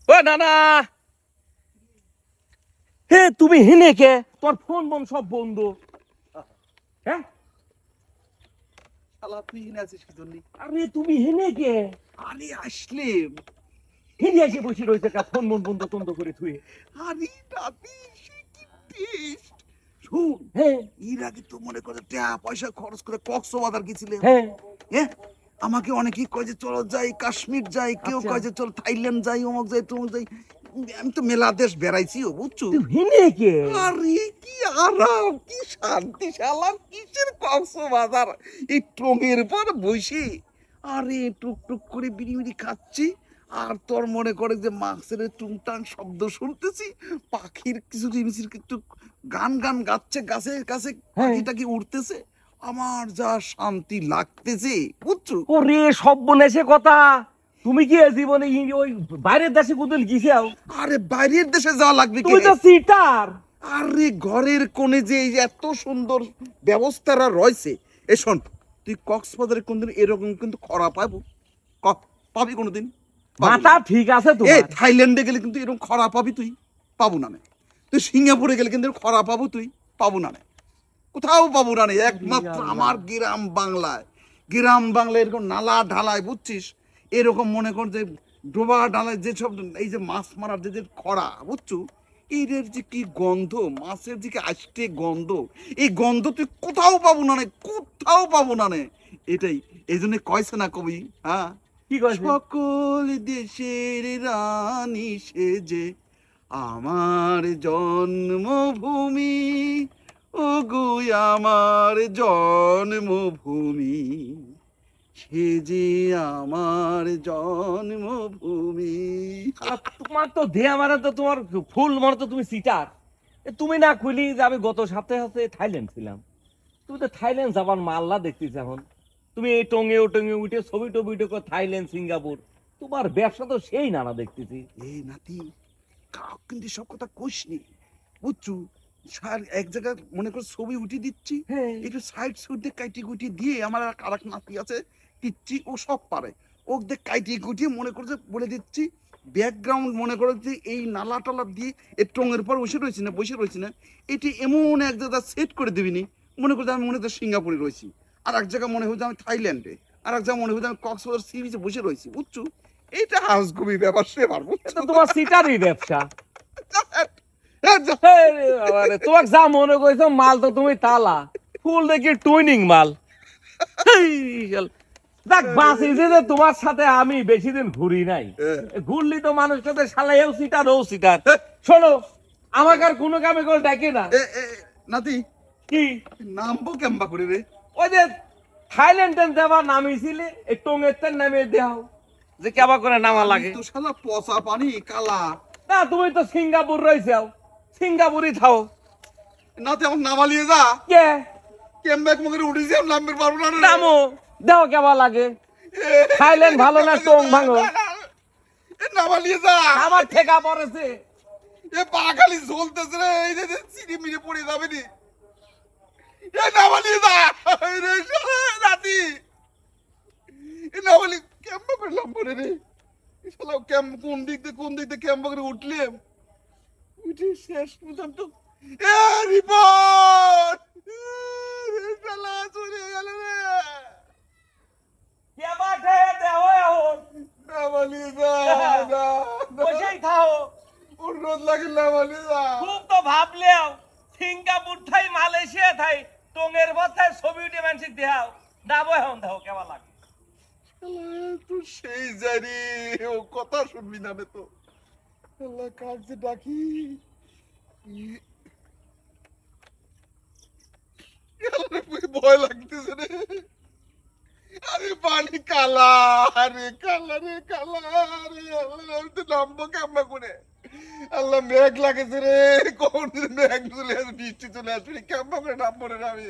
ও নানা, হে তুমি হেনে কে? তোর ফোন বন সব বন্ধ। হ্যাঁ, শালা তুই এনে আছিস কি জন্য? আরে তুমি হেনে কে? আরে আসলে হেনে এসে বসে রয়েছে কা, ফোন বন বন্ধ তন্ধ করে থুয়ে। আরে রাতে সে কি টেস্ট! শুন, হ্যাঁ এর আগে তো মনে করে টাকা পয়সা খরচ করে কক্সবাজার গেছিলাম। হ্যাঁ, হ্যাঁ, আমাকে অনেকেই কয় যে চলো যাই কাশ্মীর যাই, কেউ আচ্ছা কয় যে চল থাইল্যান্ড যাই, অমুক যাই তমুক যাই। আমি তো মেলা দেশ বেড়াইছি বুঝছো। তুই হেনে কে? আরে কি আরাম, কি শান্তি, শালার কিসের কক্সবাজার, এই টঙের পর বসে আরে টুক টুক করে বিড়ি বিড়ি খাচ্ছি। আর তোর মনে করে যে মাছের টুংটাং শব্দ শুনতেছি, পাখির কিছু জিনিসের একটু গান গান গাচ্ছে গাছের কাছে, হ্যাঁ, পাখিটাকে উঠতেছে। আমার যা শান্তি লাগতেছে বুঝছো। ওরে সব বনেছে কথা। তুমি কি এ জীবনে ওই বাইরের দেশে কোদিন গিয়েছাও? আরে বাইরের দেশে যাওয়া লাগবে কে তুমি রে? তো সিটার। আরে ঘরের কোণে যে এই যে এত সুন্দর ব্যবস্থাটা রয়েছে। এ শোন, তুই কক্সবাজারে কোনদিন এরকম কিন্তু খরা পাবো? পাবি কোনোদিন? পাবি মাথা না। ঠিক আছে এ তোমার? থাইল্যান্ডে গেলে কিন্তু এরকম খরা পাবি তুই? পাবো না নে। তুই সিঙ্গাপুরে গেলে কিন্তু এরকম খরা পাবো তুই? পাবো না নে। কোথাও পাবো না নে, ওরে একমাত্র আল্লাহ। আমার গ্রাম বাংলায়। গ্রাম বাংলায় এরকম নালা ঢালায় বুঝছিস, এরকম মনে কর যে ডোবা ডালায় যেসব এই যে মাছ মারার যে যে খরা বুঝছো, এদের যে কি গন্ধ, মাছের যে কি আষ্টে গন্ধ, এই গন্ধ তুই কোথাও পাবো না নে, কোথাও পাবো না নে। এটাই এই জন্য কয়ছে না কবি, হ্যাঁ, কি কইছে? সকল দেশের রানী সেজে আমার জন্মভূমি, ওগো আমার জন্মভূমি, সে যে আমার জন্মভূমি। শালা তোমার তো দেয়া মানে তো তোমার ফুল মানে তো তুমি সিটার। তুমি না খুলি যে আমি গত সপ্তাহে হচ্ছে থাইল্যান্ড ছিলাম। তুমি তো থাইল্যান্ড যাবার মাল্লা দেখতেছি এখন। তুমি এই টঙ্গে ও টঙ্গে উঠে ছবি টবি উঠে করে থাইল্যান্ড সিঙ্গাপুর, তোমার ব্যবসা তো সেই নানা দেখতেছি। এই নাতি, কাউ কিন্তু সব কথা কইসনি বুঝছু। এক জায়গায় মনে কর ছবি উঠিয়ে দিচ্ছি, হ্যাঁ, একটু সাইড সুট দিয়ে কাইটি কুটি দিয়ে, আমার আর এক নাতি আছে পিচ্ছি, ও সব পারে। ও দেখ কাইটি কুটিয়ে মনে করছে বলে দিচ্ছি, ব্যাকগ্রাউন্ড মনে করে যে এই নালা টালা দিয়ে এর টঙের পর বসে রয়েছি না, এটি এমন এক জায়গা সেট করে দিবিনি, মনে করছে আমি মনে হচ্ছে সিঙ্গাপুরে রয়েছি, আর এক জায়গায় মনে হচ্ছে আমি থাইল্যান্ডে, আর এক জায়গায় মনে হচ্ছে আমি কক্সবাজার সি বিচে বসে রয়েছি বুঝছো। এইটা হাউসগুবি ব্যাপার সেবার বুঝছো। এটা তোমার সিটারই ব্যবসা। যা। হেই রে বাবা রে, তোমাকে যা মনে করছো মাল তো তুমি তালা ফুল দেখি টুইনিং মাল। হেই শালা। দেখ বাঁচিছে যে তোমার সাথে আমি বেশি দিন ঘুরি নাই। ঘুরলি তো মানুষের সাথে শালা এও সিটার ও সিটার। শোনো, আমাকে আর কোনো কামে করে ডাকে না। নাতি, কি নামবো কেমবা করে রে? ওই যে থাইল্যান্ডে যাবার নামিছিলে এই টঙ্গের নামে দেও যে কেবা করে নামা আমি লাগে। তো শালা পচা পানি কালা। না তুমি তো সিঙ্গাপুর রয়েছাও, সিঙ্গাপুরই থাও। নাতি আমার নামালিয়ে যা। কে কেমব্যাক মগের উঠেছি, আমি নামবে পারবো না রে। নামো, দেও কেবা লাগে। থাইল্যান্ড ভালো না টং ভাঙো? নামালিয়ে যা। আমার ঠেকা পড়েছে। এ পা খালি ঝলতেছে রে, এই যে চিনি মিরে পড়ে যাবে নি। এ নামালিয়ে যা। এই রে শালা নাতি, এ নামালি কেমবা করে নামবো রে? এই শালা কোন দিক দিয়ে কেমবা করে উঠলাম, উঠে শেষ পর্যন্ত এ রিপোর্ট শালা চলে গেল রে। কেবা ঠে দেও এখন। নামালি যা, না, না, বসেই থাও। অনুরোধ লাগে নামালি যা। খুব তো ভাবলেও সিঙ্গাপুর থাই মালয়েশিয়া থাই টঙের বথায় ছবি উঠে মানুষ দেও ডাবো এখন দাও কেবা লাগে। শালা তুই সেই জানি, ও কথা শুনবি না রে তো। শালা কাজ যে ডাকি, ভয় লাগতেছে রে। আরে পানি কালা, আরে কালা রে কালা রে, আল্লাহ আমি তো নামবো কেমন করে? আল্লাহ মেঘ লাগেছে রে, কোন মেঘ চলে আসবে, বৃষ্টি চলে আসবে, কেমন করে নামবো রে আমি?